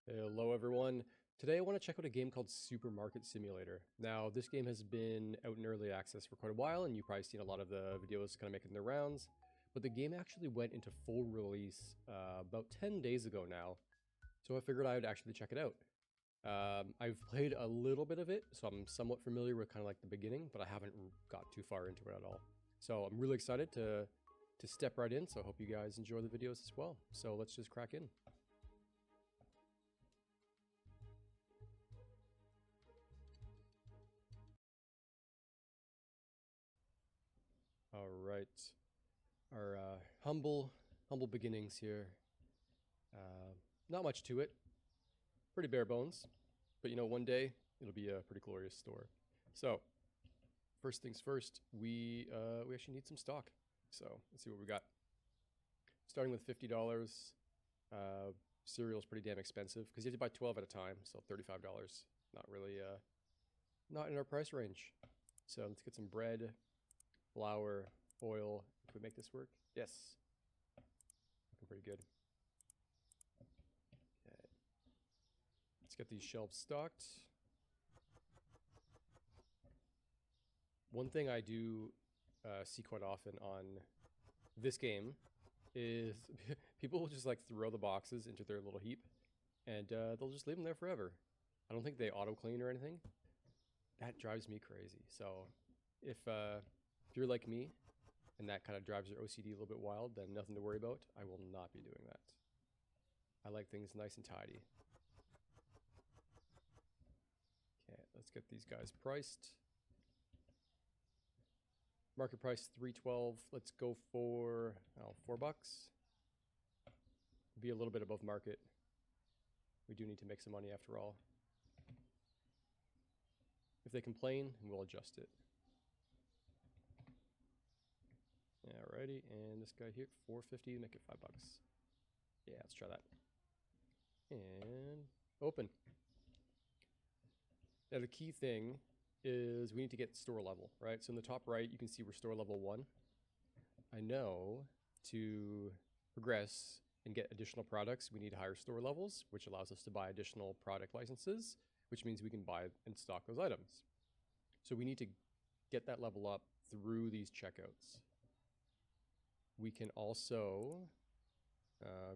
Hello everyone. Today I want to check out a game called Supermarket Simulator. Now this game has been out in early access for quite a while and you've probably seen a lot of the videos kind of making their rounds. But the game actually went into full release about 10 days ago now. So I figured I would actually check it out. I've played a little bit of it, so I'm somewhat familiar with kind of like the beginning, but I haven't got too far into it at all. So I'm really excited to step right in, so I hope you guys enjoy the videos as well. So let's just crack in. All right. Our humble beginnings here. Not much to it. Pretty bare bones. But you know, one day it'll be a pretty glorious store. So, first things first, we actually need some stock. So let's see what we got. Starting with $50. Cereal's pretty damn expensive because you have to buy 12 at a time, so $35. Not really not in our price range. So let's get some bread, flour, oil. Can we make this work? Yes. Looking pretty good. Okay. Let's get these shelves stocked. One thing I do see quite often on this game is people will just like throw the boxes into their little heap and they'll just leave them there forever. I don't think they auto clean or anything. That drives me crazy. So if you're like me and that kind of drives your OCD a little bit wild, then nothing to worry about. I will not be doing that. I like things nice and tidy. Okay, let's get these guys priced. Market price $3.12. Let's go for $4. Be a little bit above market. We do need to make some money after all. If they complain, we'll adjust it. Alrighty, and this guy here, $4.50, make it $5. Yeah, let's try that. And open. Now the key thing is we need to get store level, right? So in the top right, you can see we're store level 1. I know to progress and get additional products, we need higher store levels, which allows us to buy additional product licenses, which means we can buy and stock those items. So we need to get that level up through these checkouts. We can also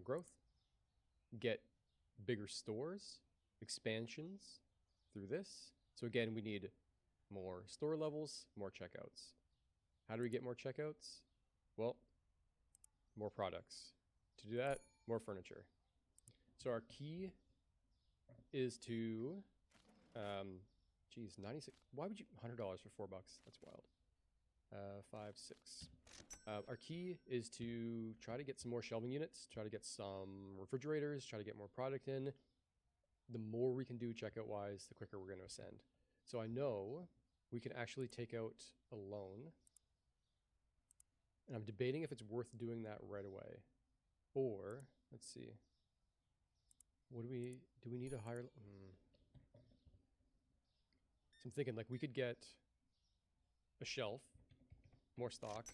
growth, get bigger stores, expansions through this. So again, we need more store levels, more checkouts. How do we get more checkouts? Well, more products. To do that, more furniture. So our key is to, 96. Why would you, $100 for $4? That's wild. 5, 6. Our key is to try to get some more shelving units, try to get some refrigerators, try to get more product in. The more we can do checkout wise, the quicker we're going to ascend. So I know we can actually take out a loan. And I'm debating if it's worth doing that right away. Or, let's see. What do we need a higher... So I'm thinking like we could get a shelf, more stock,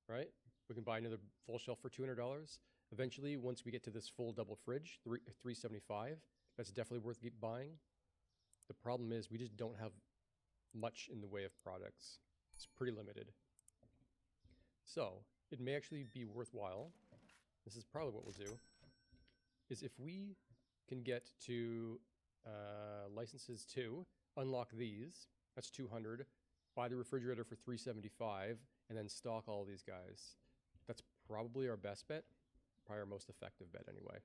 right? We can buy another full shelf for $200. Eventually, once we get to this full double fridge, $375, that's definitely worth buying. The problem is we just don't have much in the way of products. It's pretty limited. So it may actually be worthwhile. This is probably what we'll do. Is if we can get to licenses 2, unlock these, that's 200, buy the refrigerator for 375, and then stock all these guys. That's probably our best bet, probably our most effective bet anyway.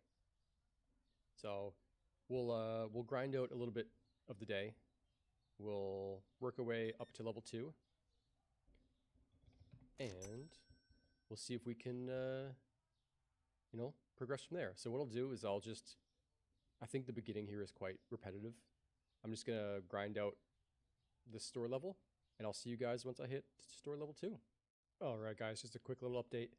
So we'll grind out a little bit of the day. We'll work our way up to level 2, and we'll see if we can, you know, progress from there. So what I'll do is I think the beginning here is quite repetitive. I'm just gonna grind out the store level, and I'll see you guys once I hit store level 2. All right, guys, just a quick little update.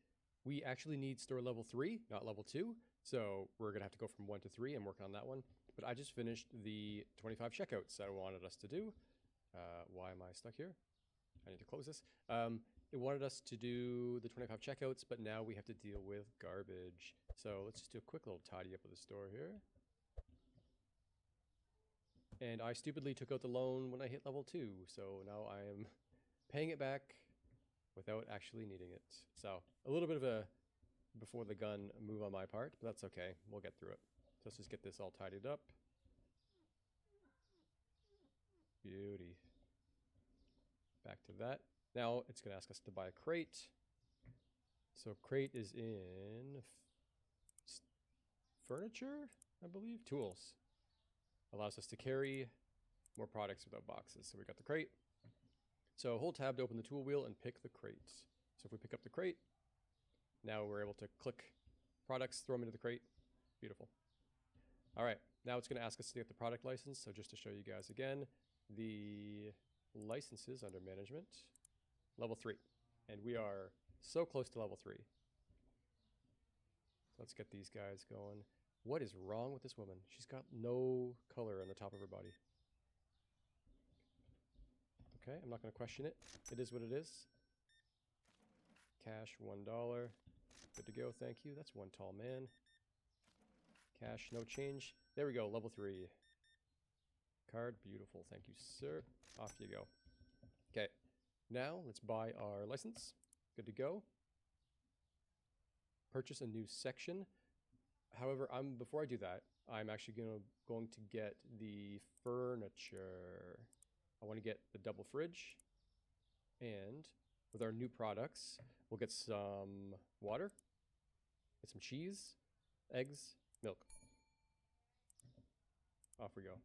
We actually need store level 3, not level 2. So we're gonna have to go from 1 to 3. I'm working on that one. But I just finished the 25 checkouts that I wanted us to do. Why am I stuck here? I need to close this. it wanted us to do the 25 checkouts, but now we have to deal with garbage. So let's just do a quick little tidy up of the store here. And I stupidly took out the loan when I hit level 2, so now I am paying it back without actually needing it. So a little bit of a before the gun move on my part, but that's okay. We'll get through it. So let's just get this all tidied up. Beauty. Back to that. Now it's going to ask us to buy a crate. So crate is in furniture, I believe. Tools. Allows us to carry more products without boxes. So we got the crate. So hold tab to open the tool wheel and pick the crate. So if we pick up the crate, now we're able to click products, throw them into the crate. Beautiful. All right, now it's going to ask us to get the product license. So just to show you guys again, the licenses under management, level 3. And we are so close to level 3. So let's get these guys going. What is wrong with this woman? She's got no color on the top of her body. Okay, I'm not going to question it. It is what it is. Cash, $1. Good to go, thank you. That's one tall man. Cash, no change. There we go, level 3. Card, beautiful, thank you, sir. Off you go. Okay, now let's buy our license. Good to go. Purchase a new section. However, before I do that, I'm actually going to get the furniture. I want to get the double fridge, and with our new products, we'll get some water, get some cheese, eggs, milk. Off we go.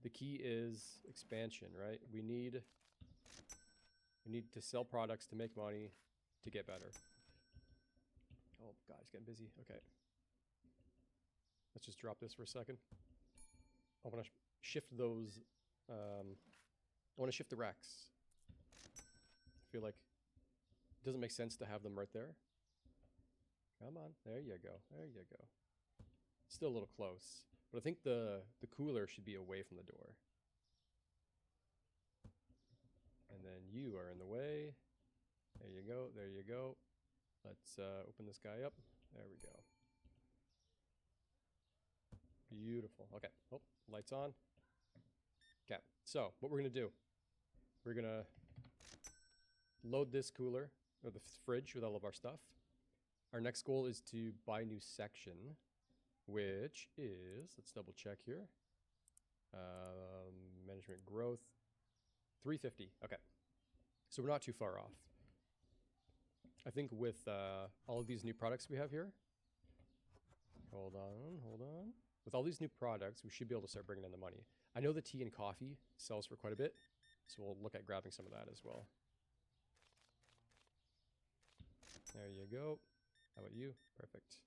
The key is expansion, right? We need to sell products to make money to get better. Oh God, it's getting busy. Okay. Let's just drop this for a second. I want to shift those. I want to shift the racks. I feel like it doesn't make sense to have them right there. Come on, there you go, there you go. Still a little close, but I think the cooler should be away from the door. And then you are in the way. There you go, there you go. Let's open this guy up. There we go. Beautiful. Okay. Oh, lights on. Okay. So what we're going to do, we're going to load this cooler, or the fridge, with all of our stuff. Our next goal is to buy a new section, which is, let's double check here. Management growth, 350. Okay. So we're not too far off. I think with all of these new products we have here, hold on. With all these new products, we should be able to start bringing in the money. I know the tea and coffee sells for quite a bit, so we'll look at grabbing some of that as well. There you go. How about you? Perfect.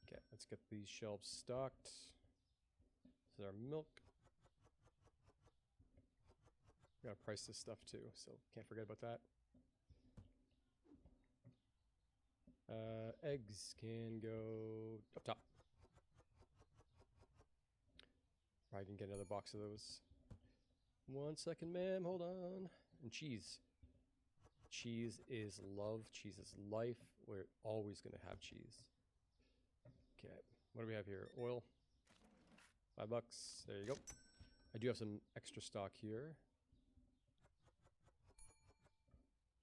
Okay, let's get these shelves stocked. This is our milk. We gotta price this stuff too, so can't forget about that. Eggs can go up top. I can get another box of those. 1 second, ma'am, hold on. And cheese. Cheese is love. Cheese is life. We're always gonna have cheese. Okay, what do we have here? Oil. $5. There you go. I do have some extra stock here.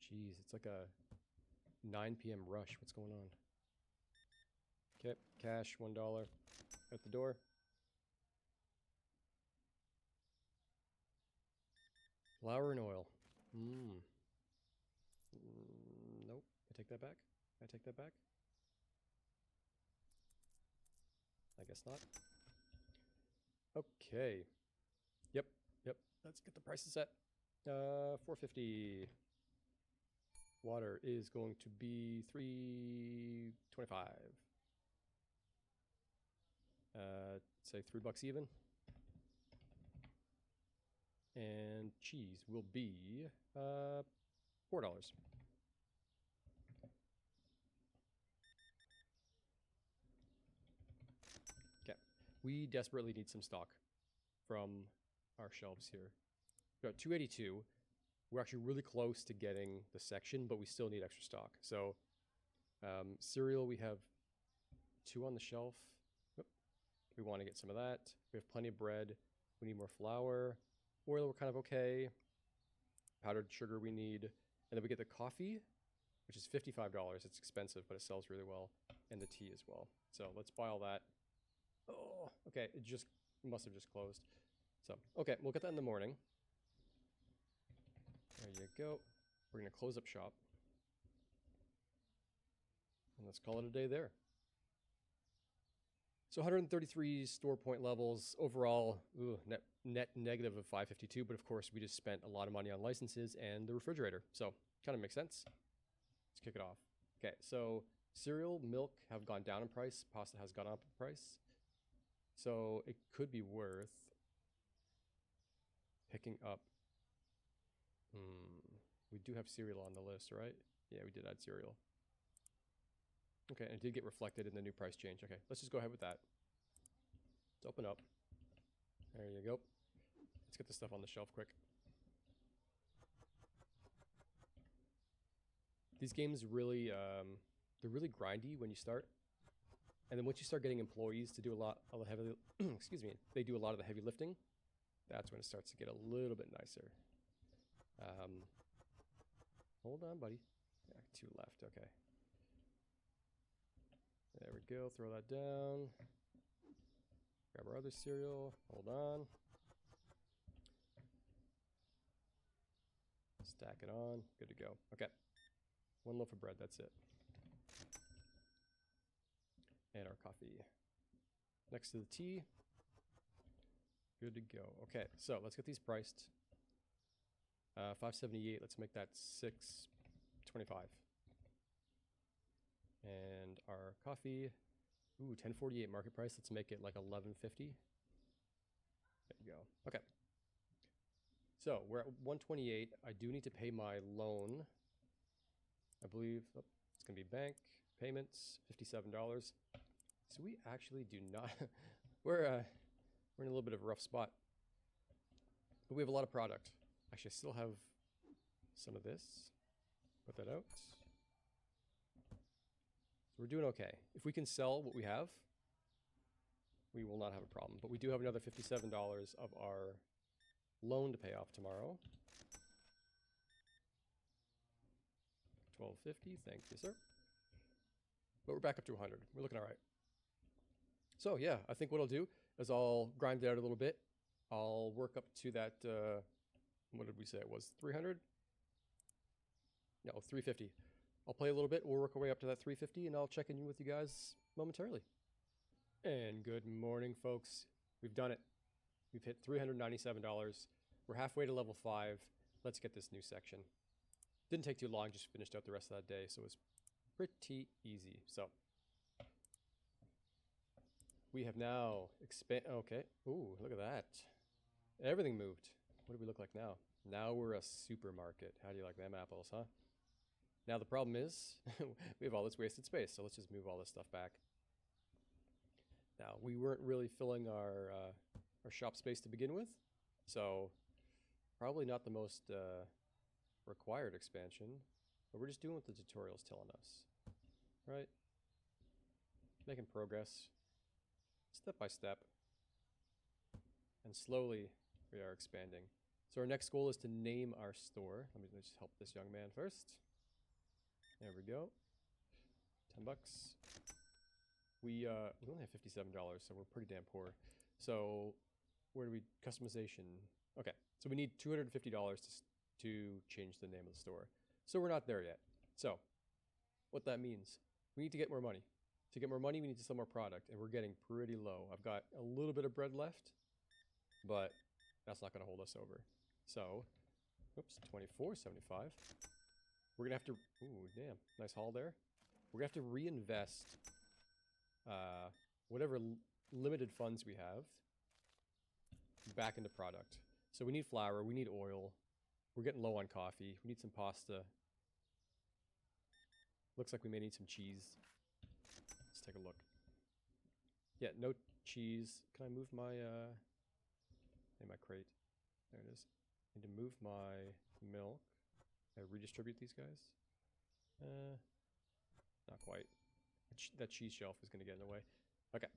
Jeez, it's like a 9 p.m. rush. What's going on? Okay, cash, $1 out the door. Flour and oil. Nope. I take that back. I take that back. I guess not. Okay. Yep. Let's get the prices set. $4.50. Water is going to be $3.25. Say $3 even. And cheese will be $4. Okay, we desperately need some stock from our shelves here. We're at 282. We're actually really close to getting the section, but we still need extra stock. So cereal, we have 2 on the shelf. Oop. We want to get some of that. We have plenty of bread. We need more flour. Oil, we're kind of okay. Powdered sugar we need. And then we get the coffee, which is $55. It's expensive, but it sells really well. And the tea as well. So let's buy all that. Oh, okay. It must have just closed. So, okay, we'll get that in the morning. There you go. We're going to close up shop. And let's call it a day there. So 133 store point levels. Overall, net negative of 552. But of course, we just spent a lot of money on licenses and the refrigerator. So kind of makes sense. Let's kick it off. Okay, so cereal, milk have gone down in price. Pasta has gone up in price. So it could be worth picking up. We do have cereal on the list, right? Yeah, we did add cereal. Okay, and it did get reflected in the new price change. Okay, let's just go ahead with that. Let's open up. There you go. Let's get this stuff on the shelf quick. These games really, they're really grindy when you start. And then once you start getting employees to do a lot of the heavy, excuse me, they do a lot of the heavy lifting. That's when it starts to get a little bit nicer. Hold on, buddy. Yeah, 2 left, okay. There we go, throw that down. Grab our other cereal, hold on. Stack it on, good to go. Okay, 1 loaf of bread, that's it. And our coffee. Next to the tea. Good to go. Okay, so let's get these priced. $5.78, let's make that $6.25. And our coffee, $10.48 market price. Let's make it like $11.50. There you go. Okay. So we're at 128. I do need to pay my loan. I believe it's gonna be bank payments, $57. So we actually do not. we're in a little bit of a rough spot, but we have a lot of product. Actually, I still have some of this. Put that out. So we're doing okay. If we can sell what we have, we will not have a problem. But we do have another $57 of our loan to pay off tomorrow. $12.50, thank you, sir. But we're back up to 100. We're looking all right. So yeah, I think what I'll do is I'll grind it out a little bit. I'll work up to that, what did we say it was, 300? No, 350. I'll play a little bit, we'll work our way up to that 350, and I'll check in with you guys momentarily. And good morning, folks. We've done it. We've hit $397. We're halfway to level 5. Let's get this new section. Didn't take too long, just finished out the rest of that day, so it was pretty easy. So we have now okay. Ooh, look at that. Everything moved. What do we look like now? Now we're a supermarket. How do you like them apples, huh? Now the problem is we have all this wasted space, so let's just move all this stuff back. Now, we weren't really filling our shop space to begin with, so probably not the most required expansion, but we're just doing what the tutorial's telling us, right? Making progress, step by step, and slowly we are expanding. So our next goal is to name our store. Let me just help this young man first. There we go. $10. We only have $57, so we're pretty damn poor. So where do we, customization? Okay, so we need $250 to change the name of the store. So we're not there yet. So what that means, we need to get more money. To get more money, we need to sell more product, and we're getting pretty low. I've got a little bit of bread left, but that's not gonna hold us over. So, oops, $24.75. We're gonna have to, ooh, damn, nice haul there. We're gonna have to reinvest whatever limited funds we have back into product. So we need flour, we need oil, we're getting low on coffee, we need some pasta. Looks like we may need some cheese. Let's take a look. Yeah, no cheese. Can I move my my crate? There it is. need to move my milk. I redistribute these guys. Not quite. That cheese shelf is going to get in the way. Okay.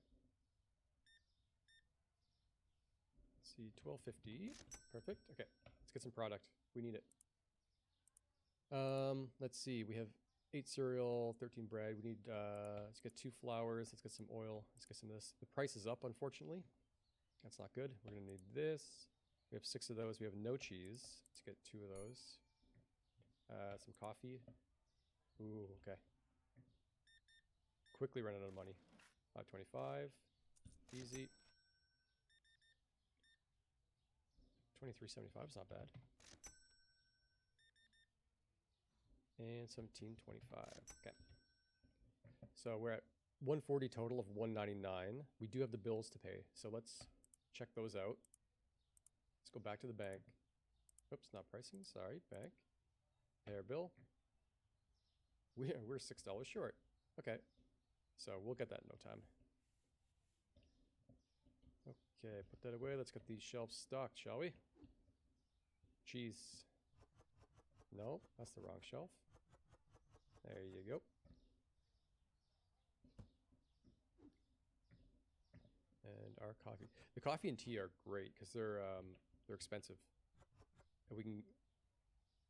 Let's see, 12.50. Perfect. Okay, let's get some product. We need it. Let's see. We have 8 cereal, 13 bread. We need, let's get 2 flours. Let's get some oil. Let's get some of this. The price is up, unfortunately. That's not good. We're going to need this. We have 6 of those. We have no cheese. Let's get 2 of those. Some coffee. Ooh, okay. Quickly run out of money. 5.25. Easy. 23.75 is not bad. And 17.25. Okay. So we're at 140 total of 199. We do have the bills to pay, so let's check those out. Let's go back to the bank. Oops, not pricing. Sorry, bank. Pay our bill. We're $6 short. Okay, so we'll get that in no time. Okay, put that away. Let's get these shelves stocked, shall we? Cheese. No, that's the wrong shelf. There you go. And our coffee. The coffee and tea are great because they're expensive. And we can,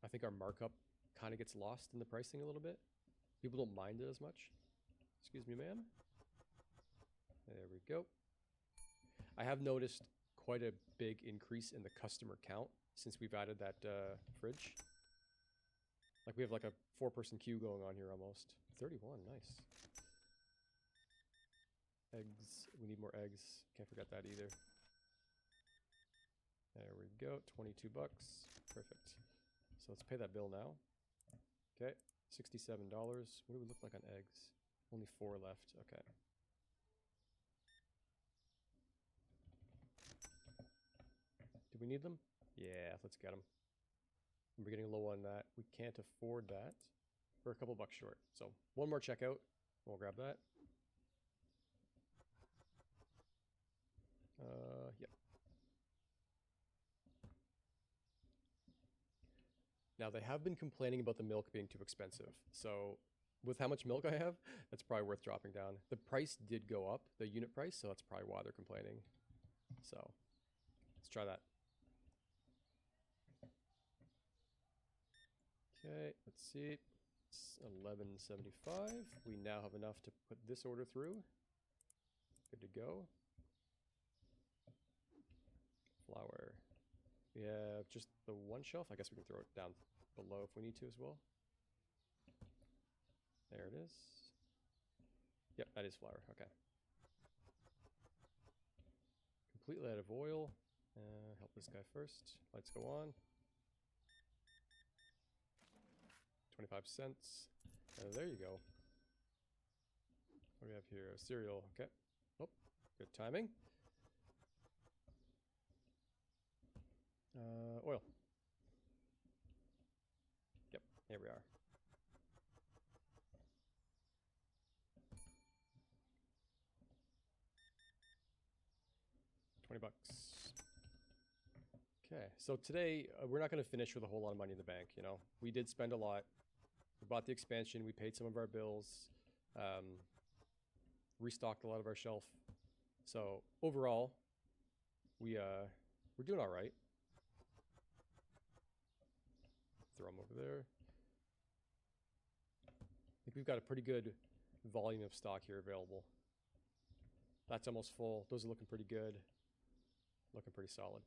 I think our markup kind of gets lost in the pricing a little bit. People don't mind it as much. Excuse me, ma'am. There we go. I have noticed quite a big increase in the customer count since we've added that fridge. Like we have like a 4-person queue going on here almost. 31, nice. Eggs, we need more eggs. Can't forget that either. There we go, 22 bucks. Perfect. So let's pay that bill now. Okay, $67. What do we look like on eggs? Only 4 left, okay. Do we need them? Yeah, let's get them. We're getting low on that. We can't afford that. We're a couple bucks short. So one more checkout. We'll grab that. Yep. Now they have been complaining about the milk being too expensive. So with how much milk I have, that's probably worth dropping down. The price did go up, the unit price, so that's probably why they're complaining. So let's try that. Okay, let's see. It's 11.75. We now have enough to put this order through. Good to go. Flour. We have just the one shelf. I guess we can throw it down below if we need to as well. There it is. Yep, that is flour. Okay. Completely out of oil. Help this guy first. Lights go on. 25 cents. There you go. What do we have here? Cereal. Okay. Oh, good timing. Oil. Yep, here we are. $20. Okay, so today we're not going to finish with a whole lot of money in the bank. You know, we did spend a lot. We bought the expansion. We paid some of our bills. Restocked a lot of our shelf. So overall, we're doing all right. Throw them over there. I think we've got a pretty good volume of stock here available. That's almost full. Those are looking pretty good. Looking pretty solid.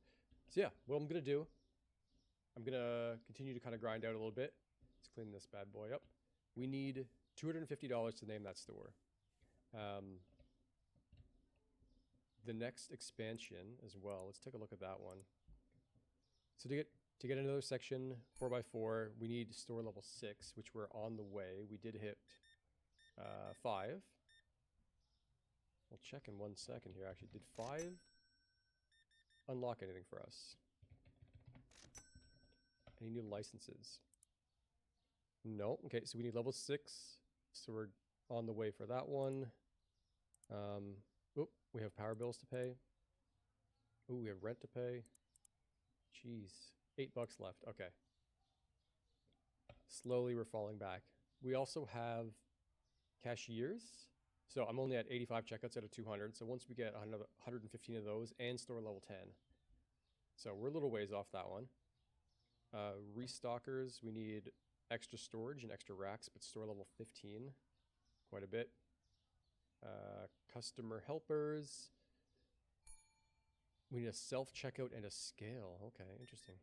So yeah, what I'm going to do, I'm going to continue to kind of grind out a little bit. Let's clean this bad boy up. We need $250 to name that store. The next expansion as well, let's take a look at that one. So to get another section 4x4, we need store level 6, which we're on the way. We did hit 5. We'll check in 1 second here. Actually, did 5 unlock anything for us? Any new licenses? No. Okay, so we need level 6. So we're on the way for that one. We have power bills to pay. Oh, we have rent to pay. Jeez. $8 left. Okay. Slowly we're falling back. We also have cashiers. So I'm only at 85 checkouts out of 200. So once we get 115 of those and store level 10. So we're a little ways off that one. Restockers, we need extra storage and extra racks, but store level 15. Quite a bit. Customer helpers. We need a self-checkout and a scale. Okay, interesting.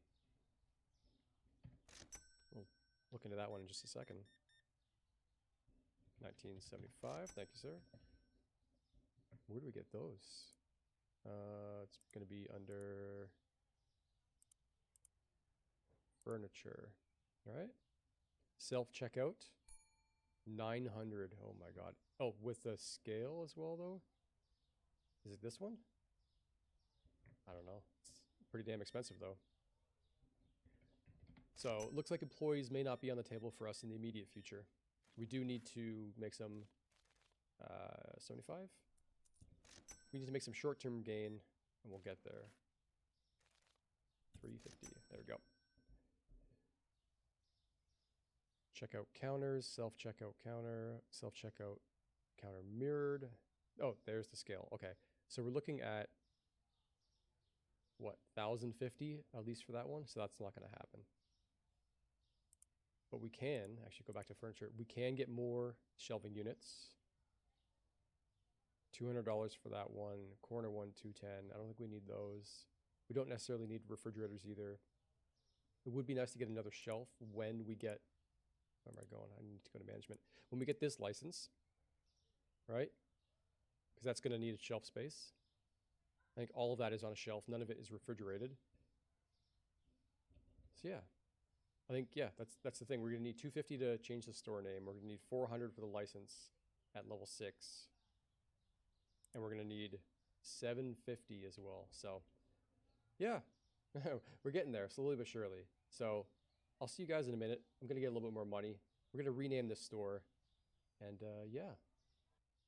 We'll look into that one in just a second. 1975, thank you, sir. Where do we get those? It's going to be under furniture, right? Self-checkout, 900. Oh my God. Oh, with the scale as well, though? Is it this one? I don't know. It's pretty damn expensive, though. So it looks like employees may not be on the table for us in the immediate future. We do need to make some 75. We need to make some short-term gain, and we'll get there. 350. There we go. Checkout counters, self-checkout counter mirrored. Oh, there's the scale. Okay, so we're looking at what, 1,050 at least for that one. So that's not going to happen. But we can actually go back to furniture. We can get more shelving units. $200 for that one. Corner one, 210. I don't think we need those. We don't necessarily need refrigerators either. It would be nice to get another shelf when we get, where am I going? I need to go to management. When we get this license, right? Because that's going to need a shelf space. I think all of that is on a shelf. None of it is refrigerated. So yeah, I think, yeah, that's the thing. We're going to need 250 to change the store name. We're going to need 400 for the license at level 6. And we're going to need 750 as well. So yeah, we're getting there slowly but surely. So I'll see you guys in a minute. I'm going to get a little bit more money. We're going to rename this store. And yeah.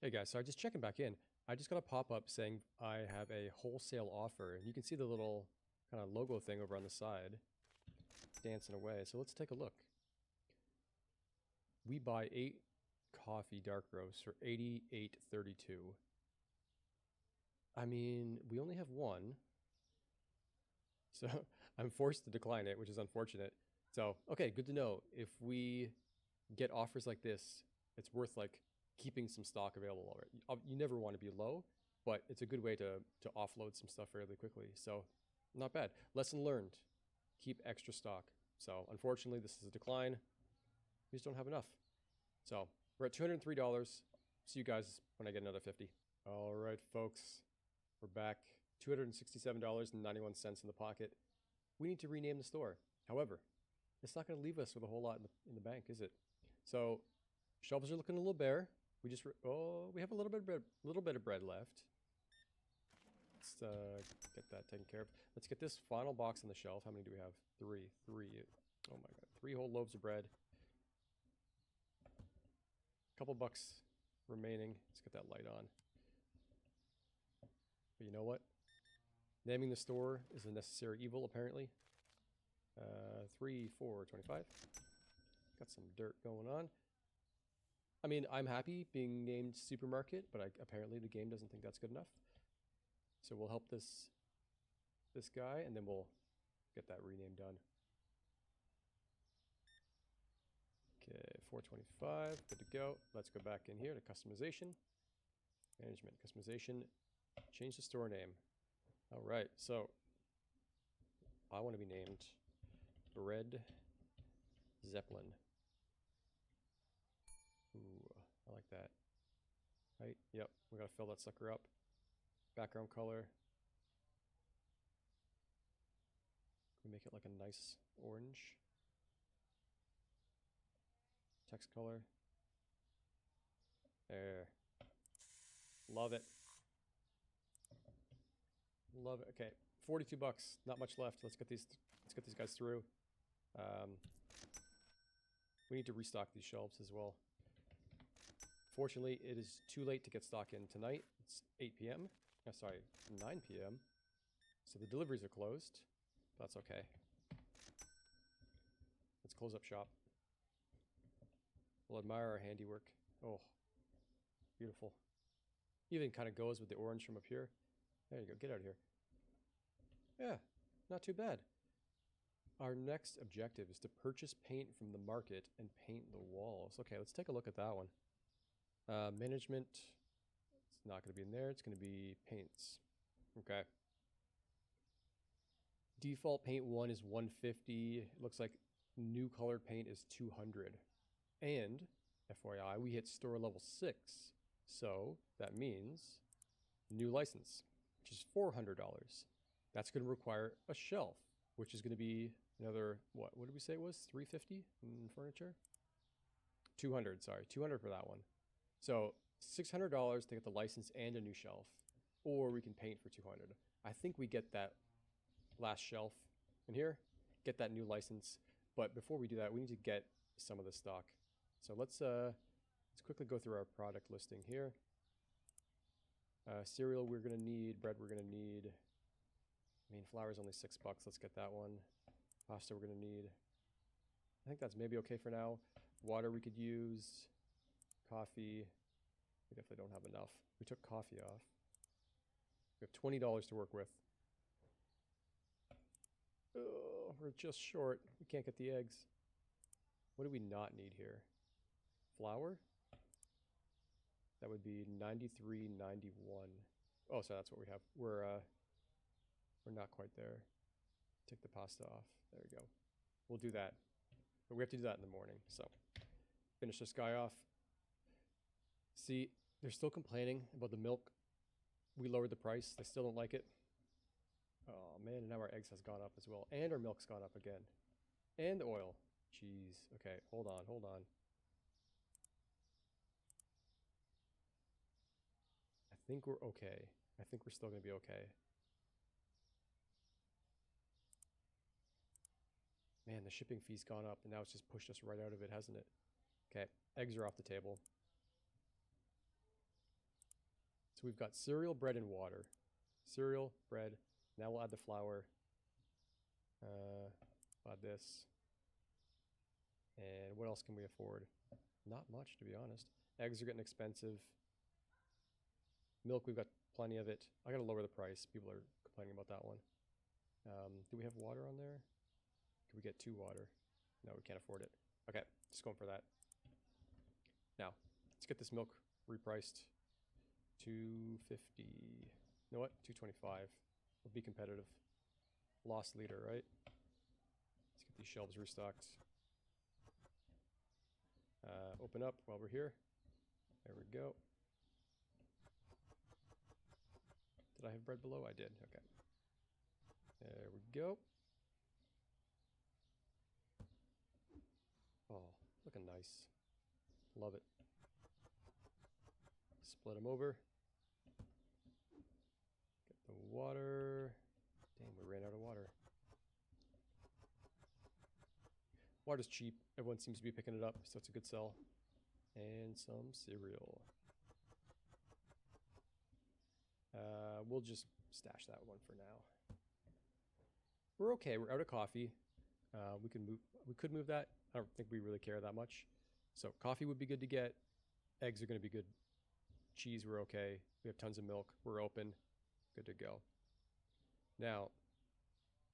Hey guys, so I'm just checking back in. I just got a pop-up saying I have a wholesale offer. You can see the little kind of logo thing over on the side dancing away. So let's take a look. We buy 8 coffee dark roast for $88.32. I mean, we only have one. So I'm forced to decline it, which is unfortunate. So, okay, good to know. If we get offers like this, it's worth like keeping some stock available already. You never want to be low, but it's a good way to offload some stuff fairly quickly. So not bad. Lesson learned. Keep extra stock. So unfortunately, this is a decline. We just don't have enough. So we're at $203. See you guys when I get another 50. All right, folks, we're back. $267.91 in the pocket. We need to rename the store. However, it's not going to leave us with a whole lot in the bank, is it? So shelves are looking a little bare. We have a little bit of bread left. Let's get that taken care of. Let's get this final box on the shelf. How many do we have? 3. Oh my God, 3 whole loaves of bread. Couple bucks remaining. Let's get that light on. But you know what? Naming the store is a necessary evil, apparently. 3, 4, 25. Got some dirt going on. I mean, I'm happy being named supermarket, but apparently the game doesn't think that's good enough. So we'll help this guy, and then we'll get that rename done. Okay, 425, good to go. Let's go back in here to customization. Management, customization. Change the store name. All right, so I want to be named Bread Zeppelin. Ooh, I like that. Right, yep, we gotta fill that sucker up. Background color. We make it like a nice orange. Text color. There. Love it. Love it. Okay, 42 bucks. Not much left. Let's get these guys through. We need to restock these shelves as well. Fortunately, it is too late to get stock in tonight. It's 8 p.m. Sorry, 9 p.m. So the deliveries are closed. That's okay. Let's close up shop. We'll admire our handiwork. Oh, beautiful. Even kind of goes with the orange from up here. There you go. Get out of here. Yeah, not too bad. Our next objective is to purchase paint from the market and paint the walls. Okay, let's take a look at that one. Management, it's not going to be in there. It's going to be paints. Okay. Default paint 1 is 150. It looks like new colored paint is 200. And FYI, we hit store level 6. So that means new license, which is $400. That's going to require a shelf, which is going to be another, what did we say it was? 350 in furniture? 200, sorry, 200 for that one. So $600 to get the license and a new shelf, or we can paint for 200. I think we get that last shelf in here, get that new license. But before we do that, we need to get some of the stock. So let's quickly go through our product listing here. Cereal we're gonna need, bread we're gonna need. I mean, flour's only $6. Let's get that one. Pasta we're gonna need. I think that's maybe okay for now. Water we could use. Coffee. We definitely don't have enough. We took coffee off. We have $20 to work with. Oh, we're just short. We can't get the eggs. What do we not need here? Flour? That would be 93.91. Oh, so that's what we have. We're not quite there. Take the pasta off. There we go. We'll do that. But we have to do that in the morning. So finish this guy off. See, they're still complaining about the milk. We lowered the price. They still don't like it. Oh man, and now our eggs has gone up as well. And our milk's gone up again. And the oil. Jeez. Okay, hold on, hold on. I think we're okay. I think we're still going to be okay. Man, the shipping fee's gone up, and now it's just pushed us right out of it, hasn't it? Okay, eggs are off the table. So we've got cereal, bread, and water. Cereal, bread. Now we'll add the flour. Add this. And what else can we afford? Not much, to be honest. Eggs are getting expensive. Milk, we've got plenty of it. I gotta lower the price. People are complaining about that one. Do we have water on there? Can we get 2 water? No, we can't afford it. Okay, just going for that. Now, let's get this milk repriced. $2.50. You know what? $2.25. We'll be competitive. Lost leader, right? Let's get these shelves restocked. Open up while we're here. There we go. Did I have bread below? I did. Okay. There we go. Oh, looking nice. Love it. Split them over. Get the water. Dang, we ran out of water. Water's cheap. Everyone seems to be picking it up, so it's a good sell. And some cereal. We'll just stash that one for now. We're okay. We're out of coffee. We could move that. I don't think we really care that much. So coffee would be good to get. Eggs are going to be good. Cheese, we're okay. We have tons of milk. We're open. Good to go. Now,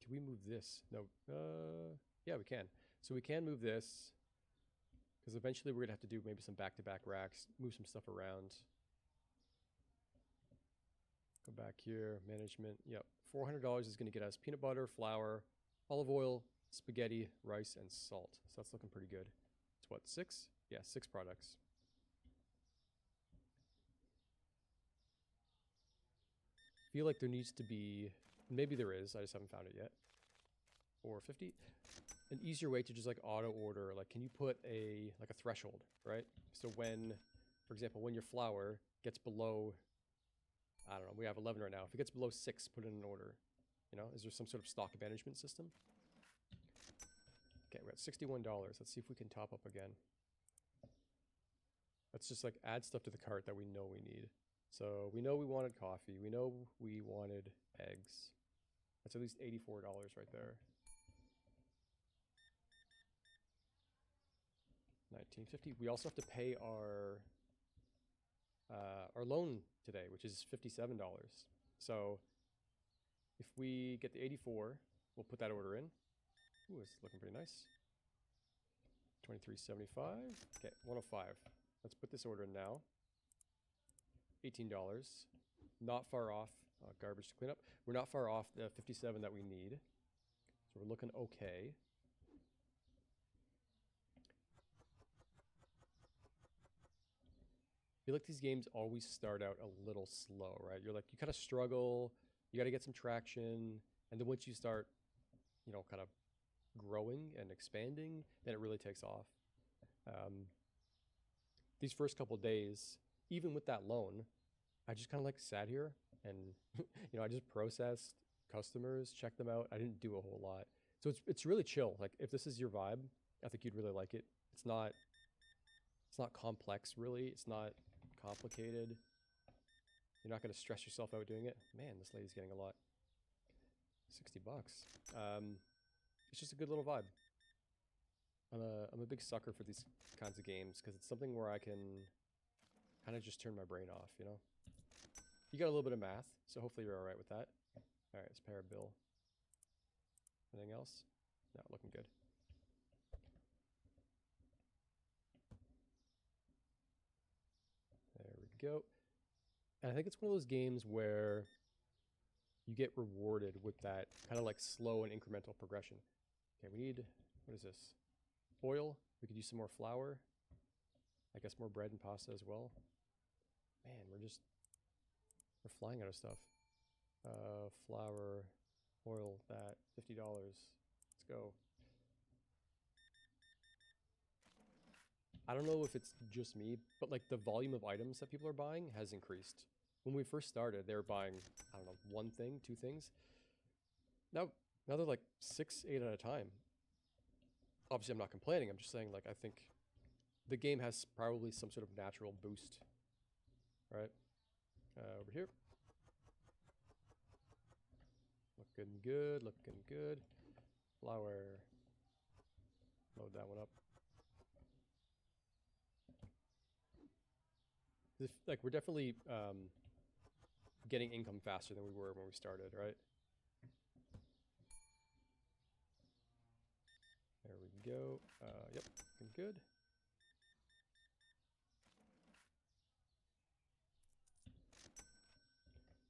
can we move this? No. Yeah, we can. So we can move this because eventually we're going to have to do maybe some back-to-back racks, move some stuff around. Go back here, management. Yep, $400 is going to get us peanut butter, flour, olive oil, spaghetti, rice, and salt. So that's looking pretty good. It's what, 6? Yeah, 6 products. Feel like there needs to be, maybe there is, I just haven't found it yet. 450. An easier way to just like auto order, like can you put a threshold, right? So when, for example, when your flour gets below, I don't know, we have 11 right now. If it gets below 6, put in an order. You know, is there some sort of stock management system? Okay, we're at $61. Let's see if we can top up again. Let's just like add stuff to the cart that we know we need. So we know we wanted coffee. We know we wanted eggs. That's at least $84 right there. $19.50. We also have to pay our loan today, which is $57. So if we get the 84, we'll put that order in. Ooh, it's looking pretty nice. 23.75. Okay, 105. Let's put this order in now. $18. Not far off. Garbage to clean up. We're not far off the 57 that we need. So we're looking okay. I feel like these games always start out a little slow, right? You're like, you kind of struggle, you got to get some traction, and then once you start, you know, kind of growing and expanding, then it really takes off. These first couple days, even with that loan, I just kind of like sat here and, you know, I just processed customers, checked them out. I didn't do a whole lot. So it's really chill. Like if this is your vibe, I think you'd really like it. It's not complex really. It's not complicated. You're not going to stress yourself out doing it. Man, this lady's getting a lot. $60. It's just a good little vibe. I'm a big sucker for these kinds of games because it's something where I can kind of just turn my brain off, you know? You got a little bit of math, so hopefully you're all right with that. All right, let's pay our bill. Anything else? No, looking good. There we go. And I think it's one of those games where you get rewarded with that kind of like slow and incremental progression. Okay, we need, what is this? Oil. We could use some more flour. I guess more bread and pasta as well. Man, we're flying out of stuff. Flour, oil, that, $50. Let's go. I don't know if it's just me, but like the volume of items that people are buying has increased. When we first started, they were buying, I don't know, one thing, two things. Now they're like 6, 8 at a time. Obviously, I'm not complaining. I'm just saying, like, I think the game has probably some sort of natural boost. Right? Over here. Looking good, looking good. Flour. Load that one up. Like, we're definitely getting income faster than we were when we started, right? There we go. Yep, looking good.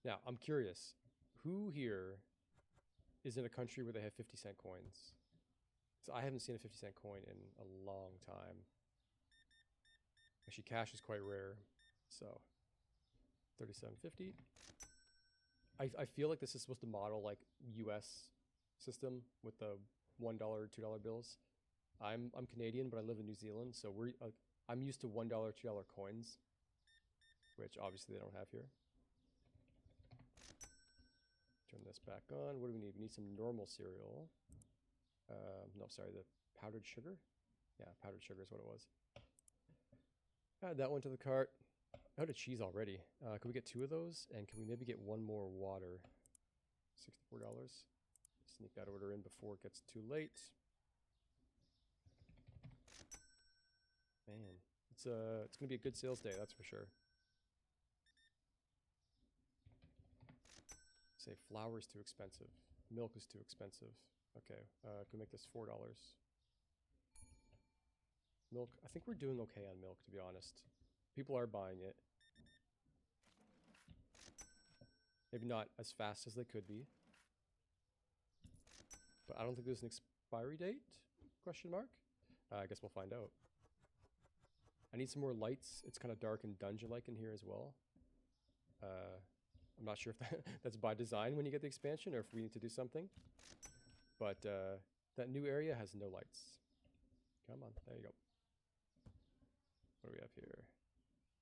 Now, I'm curious, who here is in a country where they have 50-cent coins? So I haven't seen a 50-cent coin in a long time. Actually, cash is quite rare, so $37.50. I feel like this is supposed to model like US system with the $1, $2 bills. I'm Canadian, but I live in New Zealand, so I'm used to $1, $2 coins, which obviously they don't have here. Turn this back on. What do we need? We need some normal cereal. No, sorry, the powdered sugar. Yeah, powdered sugar is what it was. Add that one to the cart. Out of cheese already. Can we get 2 of those? And can we maybe get 1 more water? $64. Sneak that order in before it gets too late. Man, it's gonna be a good sales day, that's for sure. Say flour is too expensive. Milk is too expensive. Okay, can we make this $4? Milk, I think we're doing okay on milk, to be honest. People are buying it. Maybe not as fast as they could be. But I don't think there's an expiry date? Question mark? I guess we'll find out. I need some more lights. It's kind of dark and dungeon-like in here as well. I'm not sure if that's by design when you get the expansion or if we need to do something. But that new area has no lights. Come on, there you go. What do we have here?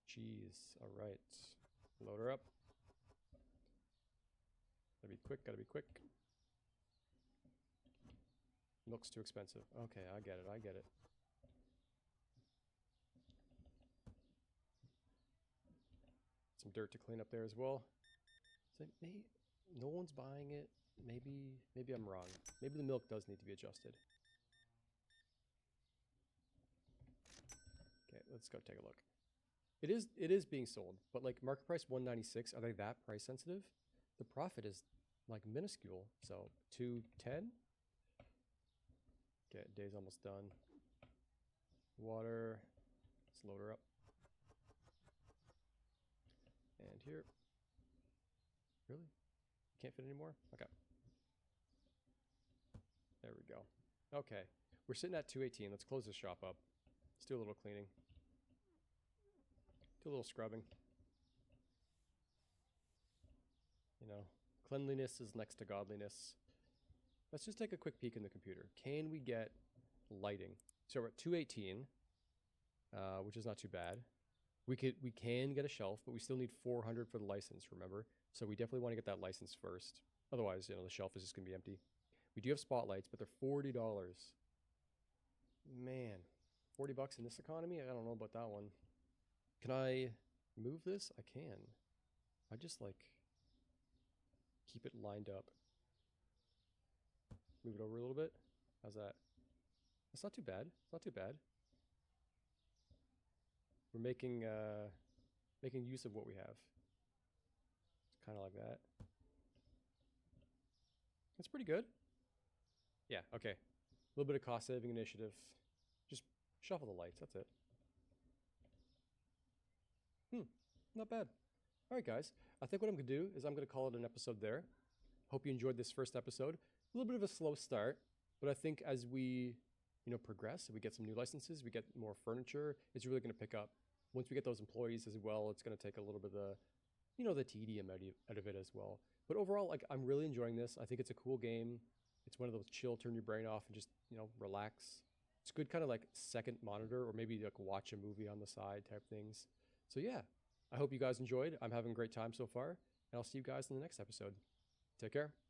Cheese, all right. Load her up. Gotta be quick, gotta be quick. Milk's too expensive. Okay, I get it, I get it. Some dirt to clean up there as well. So maybe no one's buying it. Maybe I'm wrong. Maybe the milk does need to be adjusted. let's go take a look. It is being sold, but like market price 196. Are they that price sensitive? The profit is like minuscule. So 210. Okay, day's almost done. Water. Let's load her up. And here. Really? Can't fit anymore? Okay. There we go. Okay. We're sitting at 218. Let's close this shop up. Let's do a little cleaning. Do a little scrubbing. You know, cleanliness is next to godliness. Let's just take a quick peek in the computer. Can we get lighting? So we're at 218, which is not too bad. We can get a shelf, but we still need 400 for the license, remember? So we definitely want to get that license first. Otherwise, you know, the shelf is just going to be empty. We do have spotlights, but they're $40. Man, 40 bucks in this economy? I don't know about that one. Can I move this? I can. I just like keep it lined up. Move it over a little bit. How's that? That's not too bad. It's not too bad. We're making use of what we have. It's kind of like that. That's pretty good. Yeah, okay. A little bit of cost saving initiative. Just shuffle the lights, that's it. Not bad. All right, guys. I think what I'm going to do is I'm going to call it an episode there. Hope you enjoyed this first episode. A little bit of a slow start, but I think as we, you know, progress, we get some new licenses, we get more furniture, it's really going to pick up. Once we get those employees as well, it's going to take a little bit of the, you know, the tedium out of it as well. But overall, like, I'm really enjoying this. I think it's a cool game. It's one of those chill, turn your brain off and just, you know, relax. It's good kind of like second monitor or maybe like watch a movie on the side type things. So yeah, I hope you guys enjoyed. I'm having a great time so far, and I'll see you guys in the next episode. Take care.